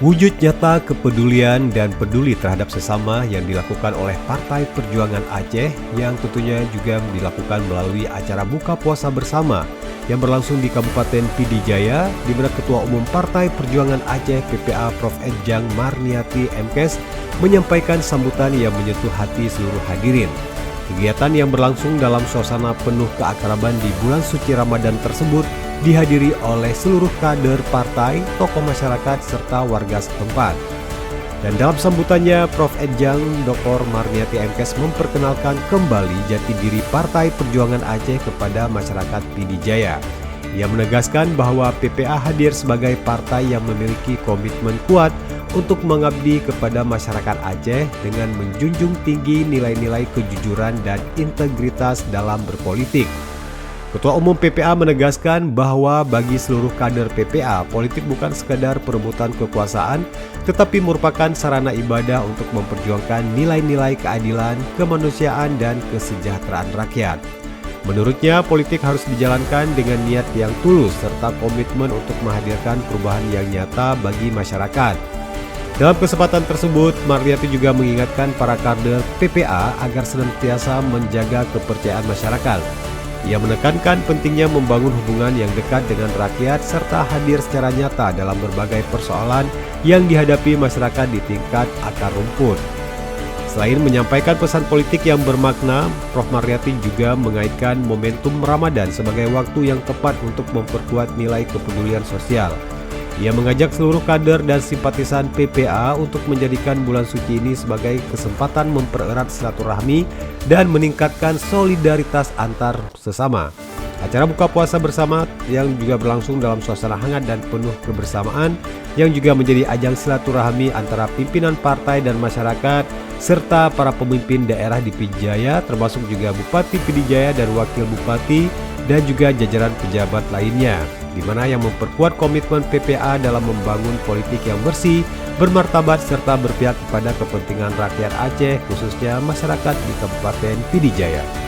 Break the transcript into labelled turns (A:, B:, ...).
A: Wujud nyata kepedulian dan peduli terhadap sesama yang dilakukan oleh Partai Perjuangan Aceh yang tentunya juga dilakukan melalui acara buka puasa bersama yang berlangsung di Kabupaten Pidi Jaya, di mana Ketua Umum Partai Perjuangan Aceh PPA Prof. Ejang Marniati MKes menyampaikan sambutan yang menyentuh hati seluruh hadirin. Kegiatan yang berlangsung dalam suasana penuh keakraban di bulan suci Ramadan tersebut dihadiri oleh seluruh kader partai, tokoh masyarakat, serta warga setempat. Dan dalam sambutannya, Prof. Ejang Dr. Marniati MKes memperkenalkan kembali jati diri Partai Perjuangan Aceh kepada masyarakat Pidi Jaya. Ia menegaskan bahwa PPA hadir sebagai partai yang memiliki komitmen kuat untuk mengabdi kepada masyarakat Aceh dengan menjunjung tinggi nilai-nilai kejujuran dan integritas dalam berpolitik. Ketua Umum PPA menegaskan bahwa bagi seluruh kader PPA, politik bukan sekadar perebutan kekuasaan, tetapi merupakan sarana ibadah untuk memperjuangkan nilai-nilai keadilan, kemanusiaan, dan kesejahteraan rakyat. Menurutnya, politik harus dijalankan dengan niat yang tulus serta komitmen untuk menghadirkan perubahan yang nyata bagi masyarakat. Dalam kesempatan tersebut, Marniati juga mengingatkan para kader PPA agar senantiasa menjaga kepercayaan masyarakat. Ia menekankan pentingnya membangun hubungan yang dekat dengan rakyat serta hadir secara nyata dalam berbagai persoalan yang dihadapi masyarakat di tingkat akar rumput. Selain menyampaikan pesan politik yang bermakna, Prof. Marniati juga mengaitkan momentum Ramadan sebagai waktu yang tepat untuk memperkuat nilai kepedulian sosial. Ia mengajak seluruh kader dan simpatisan PPA untuk menjadikan bulan suci ini sebagai kesempatan mempererat silaturahmi dan meningkatkan solidaritas antar sesama. Acara buka puasa bersama yang juga berlangsung dalam suasana hangat dan penuh kebersamaan yang juga menjadi ajang silaturahmi antara pimpinan partai dan masyarakat serta para pemimpin daerah di Pidi Jaya, termasuk juga Bupati Pidi Jaya dan Wakil Bupati dan juga jajaran pejabat lainnya, di mana yang memperkuat komitmen PPA dalam membangun politik yang bersih, bermartabat, serta berpihak kepada kepentingan rakyat Aceh, khususnya masyarakat di Kabupaten Pidi Jaya.